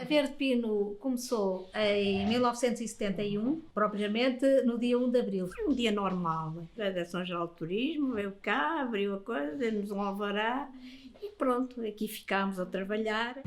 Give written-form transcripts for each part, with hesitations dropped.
A Verde Pino começou em 1971, propriamente no dia 1 de Abril. Foi um dia normal. A Direção-Geral de Turismo veio cá, abriu a coisa, deu-nos um alvará e pronto, aqui ficámos a trabalhar.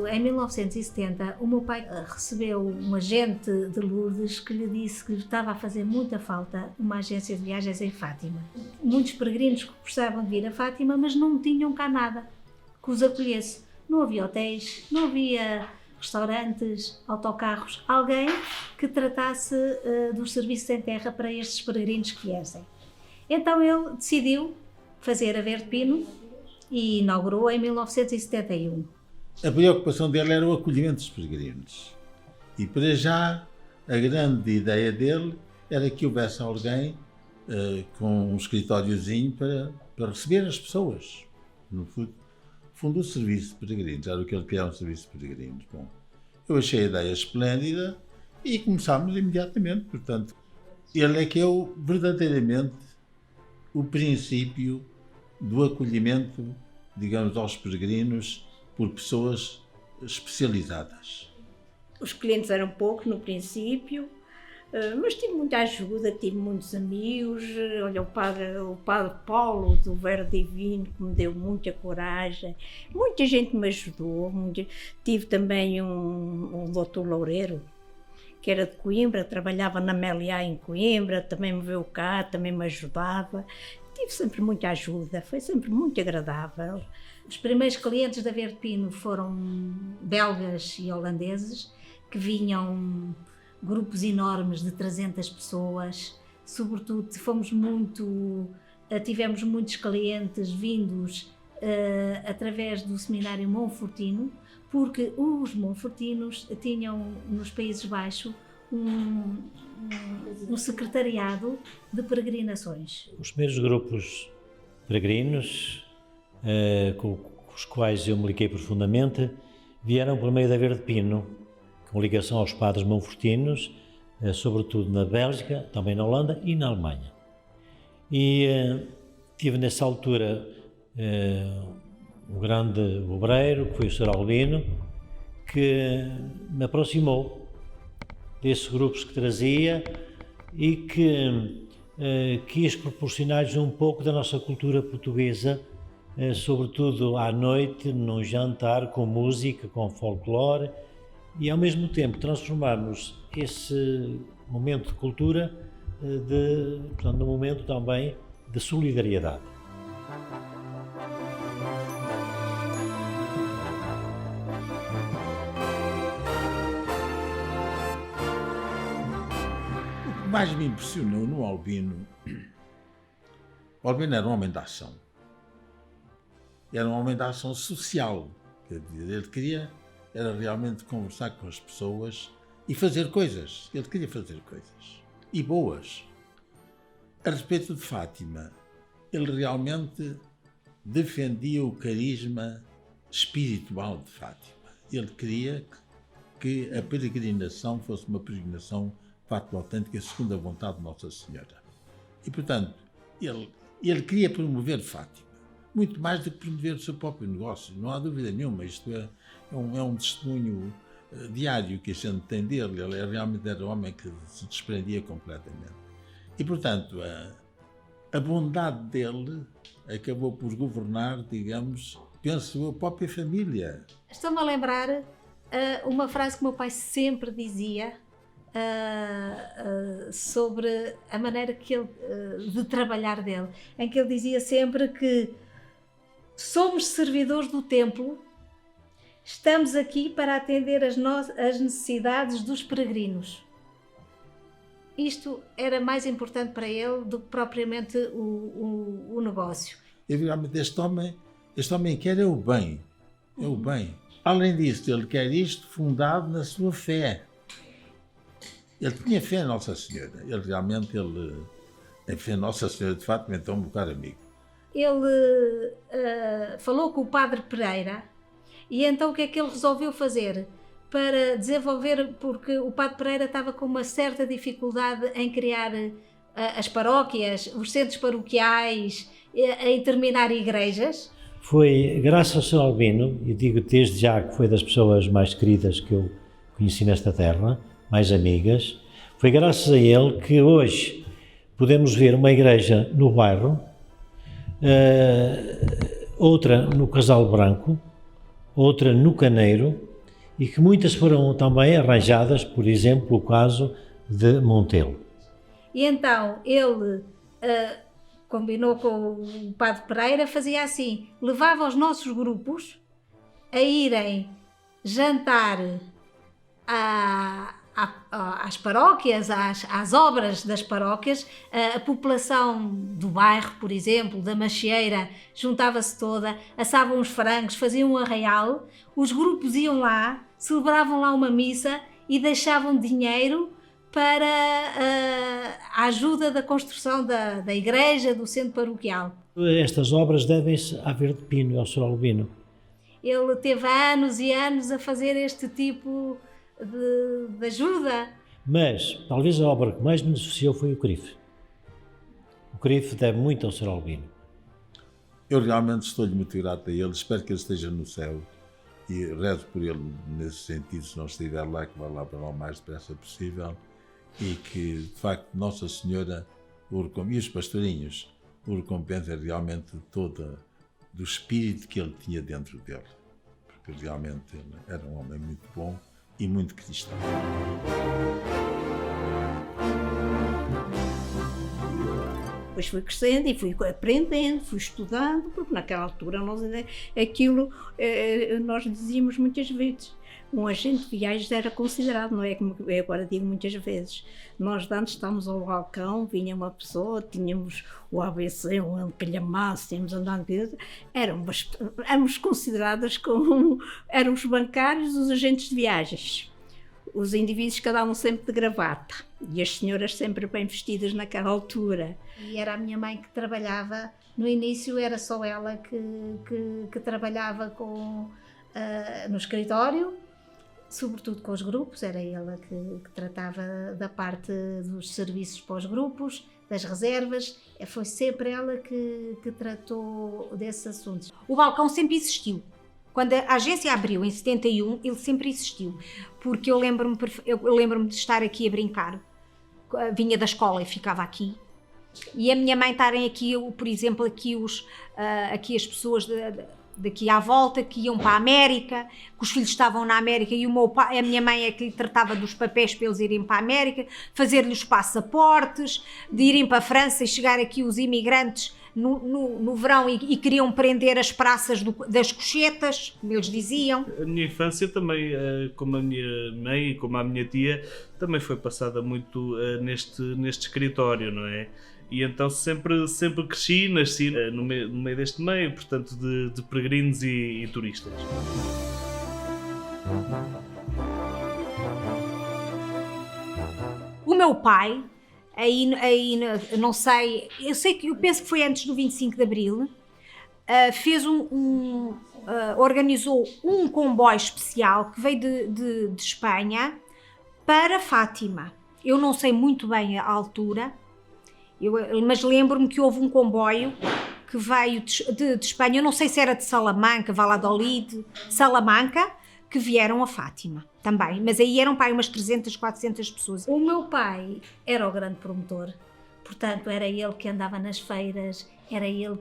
Em 1970, o meu pai recebeu um agente de Lourdes que lhe disse que lhe estava a fazer muita falta uma agência de viagens em Fátima. Muitos peregrinos que gostavam de vir a Fátima, mas não tinham cá nada que os acolhesse. Não havia hotéis, não havia restaurantes, autocarros, alguém que tratasse dos serviços em terra para estes peregrinos que viessem. Então ele decidiu fazer a Verde Pino e inaugurou em 1971. A preocupação dele era o acolhimento dos peregrinos. E para já, a grande ideia dele era que houvesse alguém com um escritóriozinho para receber as pessoas. No fundo, o serviço de peregrinos, era o que ele queria, um serviço de peregrinos. Bom, eu achei a ideia esplêndida e começámos imediatamente. Portanto, ele é que é verdadeiramente o princípio do acolhimento, digamos, aos peregrinos por pessoas especializadas. Os clientes eram poucos no princípio, mas tive muita ajuda, tive muitos amigos. Olha, o padre Paulo do Verbo Divino, que me deu muita coragem, muita gente me ajudou. Tive também um doutor Loureiro, que era de Coimbra, trabalhava na Meliá em Coimbra, também me veio cá, também me ajudava. Tive sempre muita ajuda, foi sempre muito agradável. Os primeiros clientes da Verde Pino foram belgas e holandeses, que vinham grupos enormes de 300 pessoas. Sobretudo, tivemos muitos clientes vindos através do seminário Monfortino, porque os monfortinos tinham nos Países Baixos um secretariado de peregrinações. Os primeiros grupos peregrinos com os quais eu me liguei profundamente vieram por meio da Verde Pino, com ligação aos padres monfortinos, sobretudo na Bélgica, também na Holanda e na Alemanha. E tive nessa altura um grande obreiro, que foi o Sr. Albino, que me aproximou desses grupos que trazia e que quis proporcionar-lhes um pouco da nossa cultura portuguesa, sobretudo à noite, num jantar com música, com folclore, e ao mesmo tempo transformarmos esse momento de cultura num momento também de solidariedade. O que mais me impressionou no Albino, o Albino era um homem de ação. Era um homem de ação social. Quer dizer, ele queria era realmente conversar com as pessoas e fazer coisas. Ele queria fazer coisas. E boas. A respeito de Fátima, ele realmente defendia o carisma espiritual de Fátima. Ele queria que a peregrinação fosse uma peregrinação fato autêntica segundo a vontade de Nossa Senhora. E, portanto, ele queria promover Fátima, muito mais do que promover o seu próprio negócio, não há dúvida nenhuma. Isto é um testemunho diário que a gente tem dele. Ele realmente era um homem que se desprendia completamente. E, portanto, a bondade dele acabou por governar, digamos, penso eu, a própria família. Estou-me a lembrar uma frase que o meu pai sempre dizia sobre a maneira que ele, de trabalhar dele, em que ele dizia sempre que somos servidores do templo, estamos aqui para atender as necessidades dos peregrinos. Isto era mais importante para ele do que propriamente o negócio. E realmente este homem quer é o bem. É o bem. Além disso, ele quer isto fundado na sua fé. Ele tinha fé em Nossa Senhora. Ele realmente, a fé em Nossa Senhora de Fátima, então, um caro amigo. Ele falou com o Padre Pereira e então o que é que ele resolveu fazer? Para desenvolver, porque o Padre Pereira estava com uma certa dificuldade em criar as paróquias, os centros paroquiais, em terminar igrejas. Foi graças ao Sr. Albino, e digo desde já que foi das pessoas mais queridas que eu conheci nesta terra, mais amigas, foi graças a ele que hoje podemos ver uma igreja no bairro, outra no Casal Branco, outra no Caneiro, e que muitas foram também arranjadas, por exemplo, o caso de Montelo. E então ele combinou com o Padre Pereira, fazia assim, levava os nossos grupos a irem jantar às paróquias, às obras das paróquias. A população do bairro, por exemplo, da Machieira, juntava-se toda, assavam os frangos, faziam um arraial, os grupos iam lá, celebravam lá uma missa e deixavam dinheiro para a ajuda da construção da igreja, do centro paroquial. Estas obras devem-se à Verde Pino e ao Sr. Albino. Ele teve anos e anos a fazer este tipo de ajuda. Mas talvez a obra que mais beneficiou foi o CRIF. O CRIF deve muito ao Sr. Albino. Eu realmente estou-lhe muito grato a ele, espero que ele esteja no céu e rezo por ele nesse sentido, se não estiver lá, que vá lá para lá o mais depressa possível e que, de facto, Nossa Senhora e os pastorinhos o recompensem realmente toda do espírito que ele tinha dentro dele, porque realmente ele era um homem muito bom e muito cristão. Depois fui crescendo e fui aprendendo, fui estudando, porque naquela altura nós dizíamos muitas vezes, um agente de viagens era considerado, não é como eu agora digo muitas vezes. Nós antes estávamos ao balcão, vinha uma pessoa, tínhamos o ABC, um calhamaço, tínhamos andado, éramos consideradas como, eram os bancários, os agentes de viagens. Os indivíduos que andavam sempre de gravata e as senhoras sempre bem vestidas naquela altura. E era a minha mãe que trabalhava, no início era só ela que trabalhava no escritório, sobretudo com os grupos, era ela que tratava da parte dos serviços para os grupos, das reservas, foi sempre ela que tratou desses assuntos. O balcão sempre existiu. Quando a agência abriu em 71, ele sempre existiu, porque eu lembro-me de estar aqui a brincar, vinha da escola e ficava aqui, e a minha mãe estarem aqui, por exemplo, aqui as pessoas daqui à volta que iam para a América, que os filhos estavam na América e a minha mãe é que tratava dos papéis para eles irem para a América, fazer-lhes passaportes, de irem para a França e chegar aqui os imigrantes no verão e queriam prender as praças das cochetas, como eles diziam. A minha infância também, como a minha mãe e como a minha tia, também foi passada muito neste escritório, não é? E então sempre cresci, nasci no meio deste meio, portanto, de peregrinos e turistas. O meu pai, não sei, eu penso que foi antes do 25 de Abril, organizou um comboio especial que veio de Espanha para Fátima. Eu não sei muito bem a altura, mas lembro-me que houve um comboio que veio de Espanha, eu não sei se era de Salamanca, Valladolid, Salamanca, que vieram a Fátima também, mas aí eram para aí umas 300, 400 pessoas. O meu pai era o grande promotor, Portanto, era ele que andava nas feiras, era ele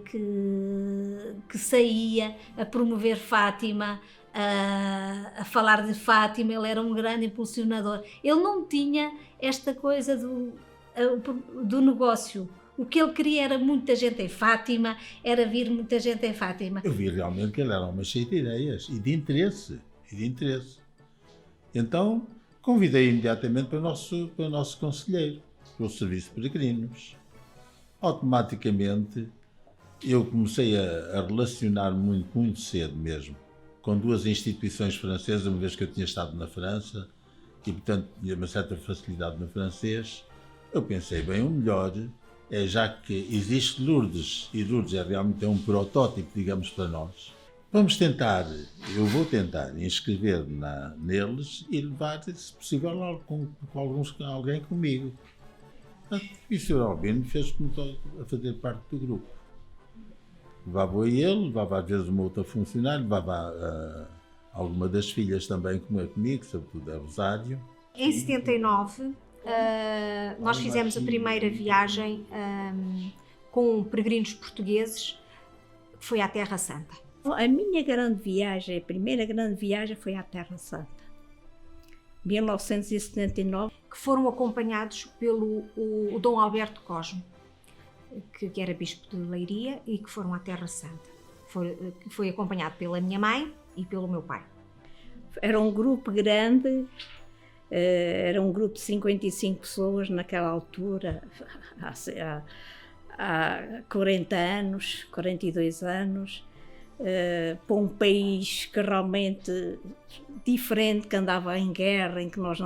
que saía a promover Fátima, a falar de Fátima. Ele era um grande impulsionador. Ele não tinha esta coisa do negócio. O que ele queria era muita gente em Fátima, era vir muita gente em Fátima. Eu vi realmente que ele era uma cheia de ideias e de interesse. Então, convidei imediatamente para o nosso conselheiro, para o Serviço de Peregrinos. Automaticamente, eu comecei a relacionar muito cedo mesmo com duas instituições francesas, uma vez que eu tinha estado na França e, portanto, tinha uma certa facilidade no francês. Eu pensei, bem, o melhor é, já que existe Lourdes, e Lourdes é realmente um protótipo, digamos, para nós, eu vou tentar inscrever neles e levar, se possível, alguém comigo. E o Sr. Albino fez-me a fazer parte do grupo. Levava ele, levava às vezes uma outra funcionária, levava alguma das filhas também comigo, sobretudo a Rosário. Em 79, nós fizemos a primeira viagem com peregrinos portugueses, que foi à Terra Santa. A minha grande viagem, a primeira grande viagem foi à Terra Santa, 1979. Que foram acompanhados pelo Dom Alberto Cosme, que era bispo de Leiria, e que foram à Terra Santa. Foi acompanhado pela minha mãe e pelo meu pai. Era um grupo grande, era um grupo de 55 pessoas naquela altura, há 40 anos, 42 anos, para um país que realmente diferente, que andava em guerra, em que nós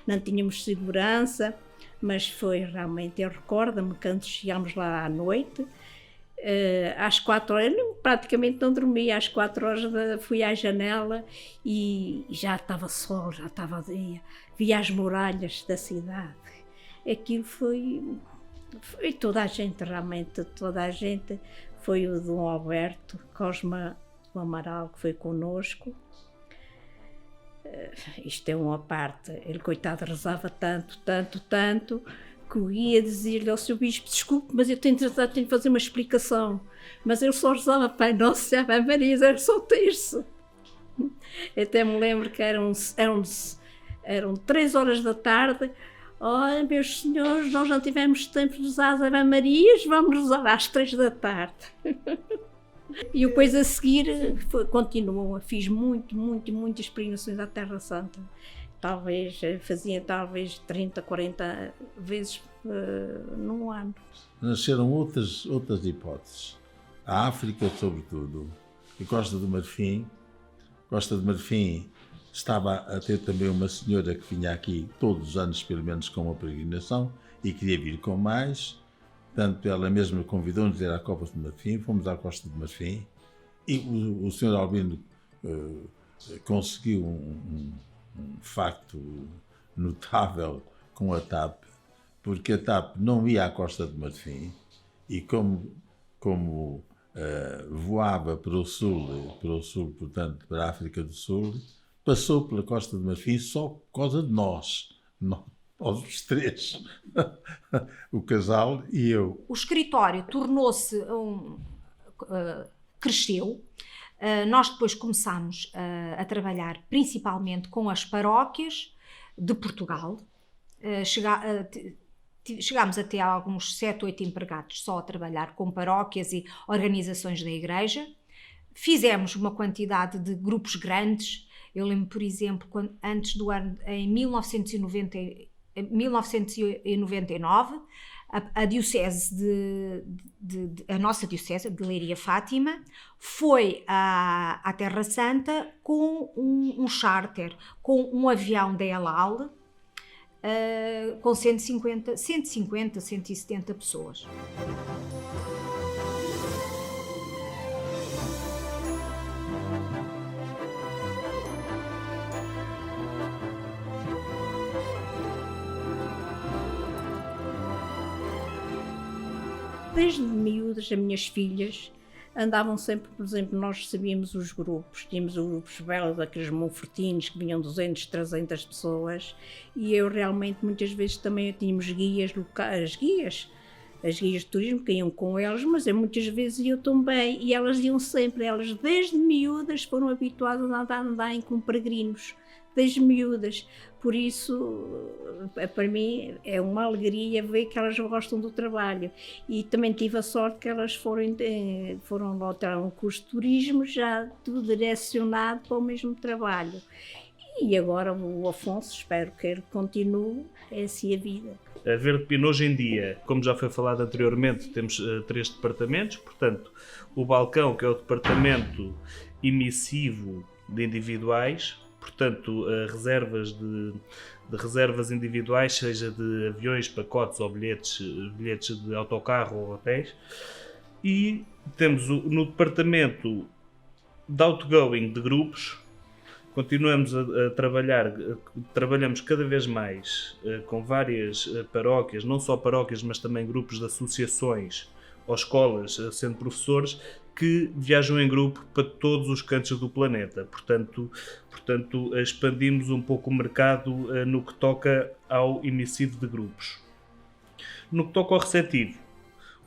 não tínhamos segurança, mas foi realmente, eu recordo-me quando chegámos lá à noite, às 4 horas, eu praticamente não dormi, às 4 horas fui à janela e já estava sol, já estava dia, via as muralhas da cidade. Aquilo foi toda a gente, realmente, toda a gente. Foi o Dom Alberto Cosme do Amaral que foi connosco. Isto é uma parte, ele coitado rezava tanto, que o guia dizia-lhe ao seu bispo, desculpe, mas eu tenho de fazer uma explicação. Mas ele só rezava Pai Nosso e Ave Maria, era só o terço. Até me lembro que eram 3 horas da tarde. Olha, meus senhores, nós não tivemos tempo de usar as Ave Marias, vamos rezar às 3 da tarde. E depois a seguir continuou, fiz muitas peregrinações à Terra Santa. Fazia 30, 40 vezes num ano. Nasceram outras hipóteses. A África, sobretudo, e Costa do Marfim. Costa do Marfim estava a ter também uma senhora que vinha aqui todos os anos, pelo menos, com uma peregrinação e queria vir com mais. Portanto, ela mesma convidou-nos a ir à Costa do Marfim, fomos à Costa do Marfim e o Sr. Albino conseguiu um facto notável com a TAP, porque a TAP não ia à Costa do Marfim e como voava para o sul, portanto, para a África do Sul, passou pela Costa do Marfim só por causa de nós os 3, o casal e eu. O escritório tornou-se cresceu. Nós depois começámos a trabalhar principalmente com as paróquias de Portugal. Chegámos a ter alguns 7, 8 empregados só a trabalhar com paróquias e organizações da igreja. Fizemos uma quantidade de grupos grandes. Eu lembro, por exemplo, antes do ano, em 1999, a diocese a nossa diocese de Leiria Fátima foi à Terra Santa com um charter, com um avião da El Al, com 150, 170 pessoas. Desde miúdas, as minhas filhas andavam sempre, por exemplo, nós sabíamos os grupos, tínhamos os grupos belos, aqueles monfortinos que vinham 200, 300 pessoas, e eu realmente muitas vezes também tínhamos guias locais, guias as guias de turismo que iam com elas, mas eu muitas vezes eu também, e elas iam sempre, elas desde miúdas foram habituadas a andarem com peregrinos, desde miúdas, por isso para mim é uma alegria ver que elas gostam do trabalho, e também tive a sorte que elas foram lá tirar um curso de turismo, já tudo direcionado para o mesmo trabalho. E agora o Afonso, espero que ele continue, é assim a vida. A Verde Pino hoje em dia, como já foi falado anteriormente, temos 3 departamentos, portanto, o balcão, que é o departamento emissivo de individuais, portanto, reservas de reservas individuais, seja de aviões, pacotes ou bilhetes de autocarro ou hotéis, e temos no departamento de outgoing de grupos. Continuamos a trabalhar, trabalhamos cada vez mais com várias paróquias, não só paróquias, mas também grupos de associações ou escolas, sendo professores, que viajam em grupo para todos os cantos do planeta. Portanto, expandimos um pouco o mercado no que toca ao emissivo de grupos. No que toca ao receptivo,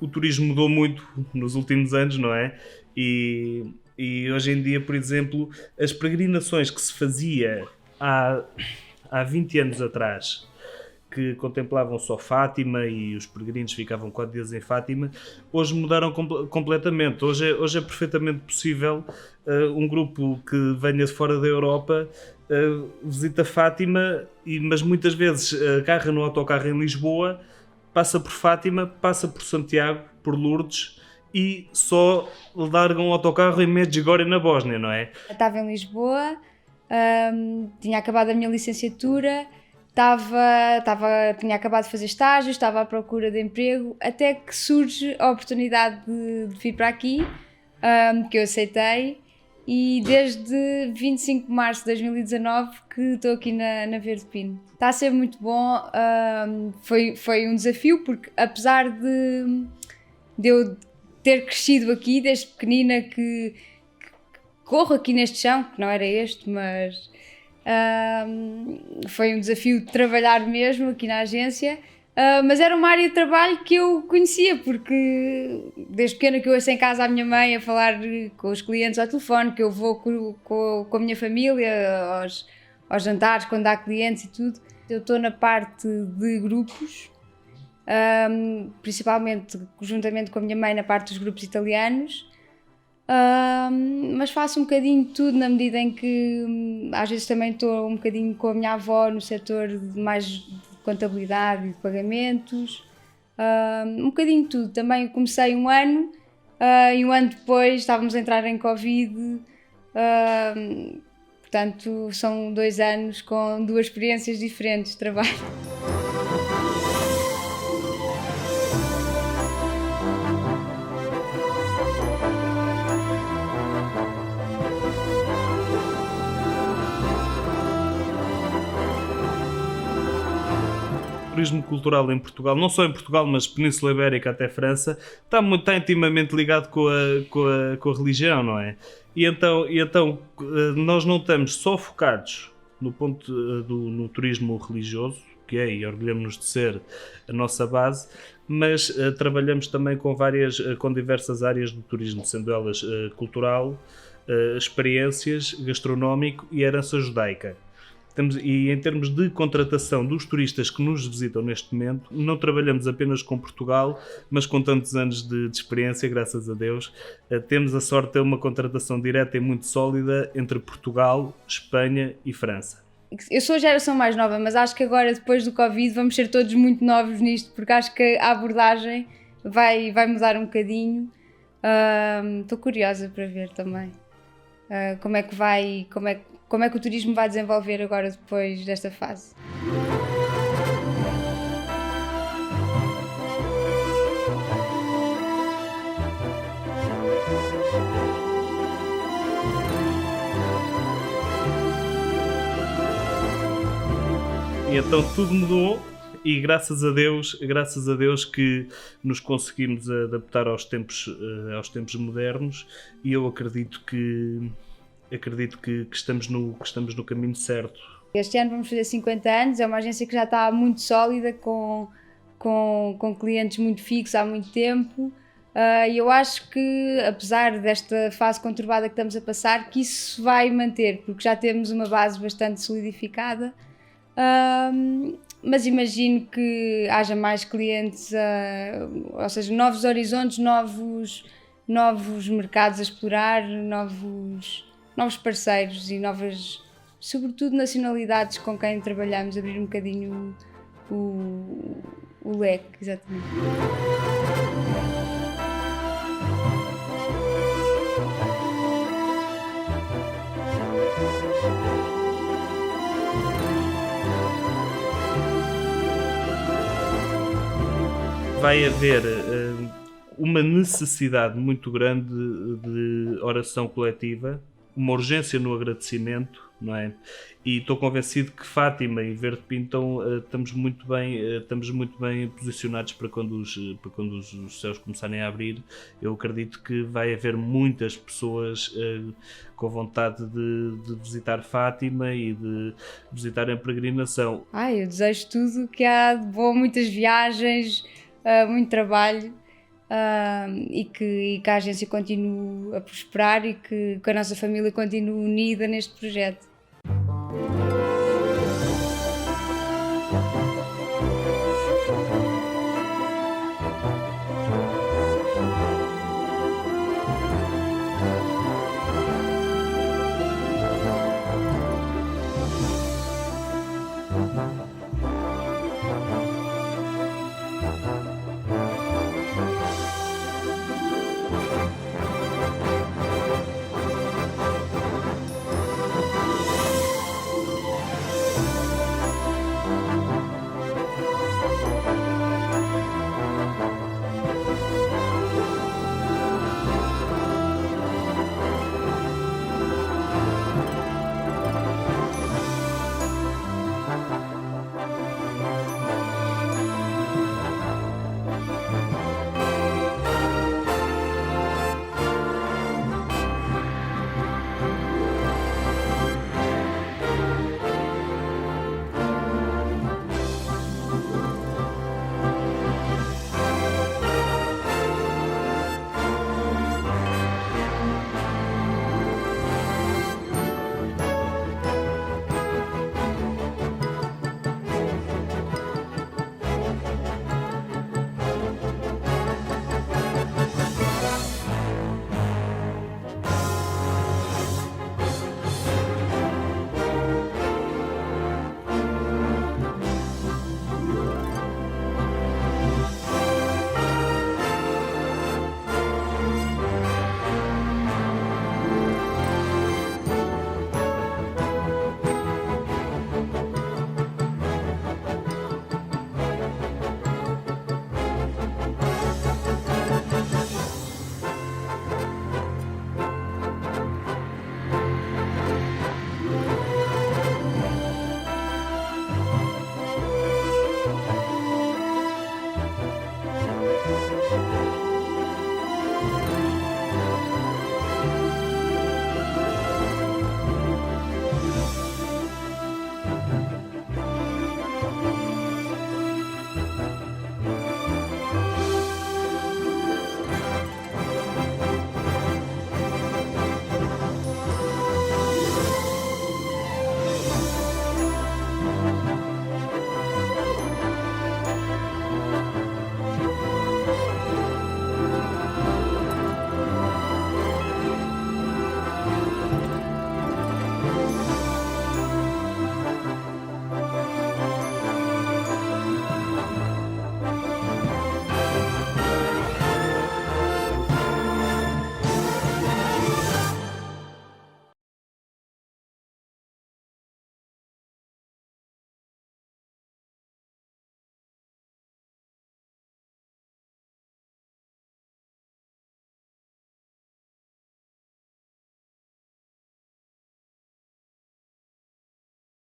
o turismo mudou muito nos últimos anos, não é? E hoje em dia, por exemplo, as peregrinações que se fazia há 20 anos atrás, que contemplavam só Fátima e os peregrinos ficavam 4 dias em Fátima, hoje mudaram completamente. Hoje é perfeitamente possível um grupo que venha de fora da Europa visita Fátima, mas muitas vezes agarra no autocarro em Lisboa, passa por Fátima, passa por Santiago, por Lourdes, e só largam o autocarro em Medjugorje, na Bósnia, não é? Eu estava em Lisboa, tinha acabado a minha licenciatura, tinha acabado de fazer estágios, estava à procura de emprego, até que surge a oportunidade de vir para aqui, que eu aceitei, e desde 25 de março de 2019 que estou aqui na Verde Pino. Está a ser muito bom, foi um desafio, porque apesar de eu ter crescido aqui desde pequenina, que corro aqui neste chão, que não era este, mas foi um desafio de trabalhar mesmo aqui na agência, mas era uma área de trabalho que eu conhecia, porque desde pequena que eu ouço em casa a minha mãe a falar com os clientes ao telefone, que eu vou com a minha família aos jantares quando há clientes e tudo. Eu estou na parte de grupos, principalmente juntamente com a minha mãe na parte dos grupos italianos, mas faço um bocadinho de tudo, na medida em que às vezes também estou um bocadinho com a minha avó no setor de mais de contabilidade e de pagamentos, um bocadinho de tudo. Também comecei um ano e um ano depois estávamos a entrar em Covid, portanto são 2 anos com 2 experiências diferentes de trabalho. O turismo cultural em Portugal, não só em Portugal, mas Península Ibérica até França, está intimamente ligado com a religião, não é? E então nós não estamos só focados no ponto no turismo religioso, que é, e orgulhamos-nos de ser a nossa base, mas trabalhamos também com diversas áreas do turismo, sendo elas cultural, experiências, gastronómico e herança judaica. E em termos de contratação dos turistas que nos visitam neste momento, não trabalhamos apenas com Portugal, mas com tantos anos de experiência, graças a Deus, temos a sorte de ter uma contratação direta e muito sólida entre Portugal, Espanha e França. Eu sou a geração mais nova, mas acho que agora, depois do Covid, vamos ser todos muito novos nisto, porque acho que a abordagem vai mudar um bocadinho. Estou curiosa para ver também como é que o turismo vai desenvolver agora depois desta fase. E então tudo mudou e graças a Deus que nos conseguimos adaptar aos tempos modernos, e eu acredito que estamos no caminho certo. Este ano vamos fazer 50 anos, é uma agência que já está muito sólida, com com clientes muito fixos há muito tempo. E eu acho que, apesar desta fase conturbada que estamos a passar, que isso se vai manter, porque já temos uma base bastante solidificada. Mas imagino que haja mais clientes, ou seja, novos horizontes, novos mercados a explorar, novos parceiros e novas, sobretudo, nacionalidades com quem trabalhamos, abrir um bocadinho o leque, exatamente. Vai haver uma necessidade muito grande de oração coletiva, uma urgência no agradecimento, não é? E estou convencido que Fátima e Verde Pinto estamos muito bem posicionados para quando os céus começarem a abrir. Eu acredito que vai haver muitas pessoas com vontade de visitar Fátima e de visitar a peregrinação. Eu desejo tudo que há de bom, muitas viagens, muito trabalho, e que a agência continue a prosperar e que a nossa família continue unida neste projeto.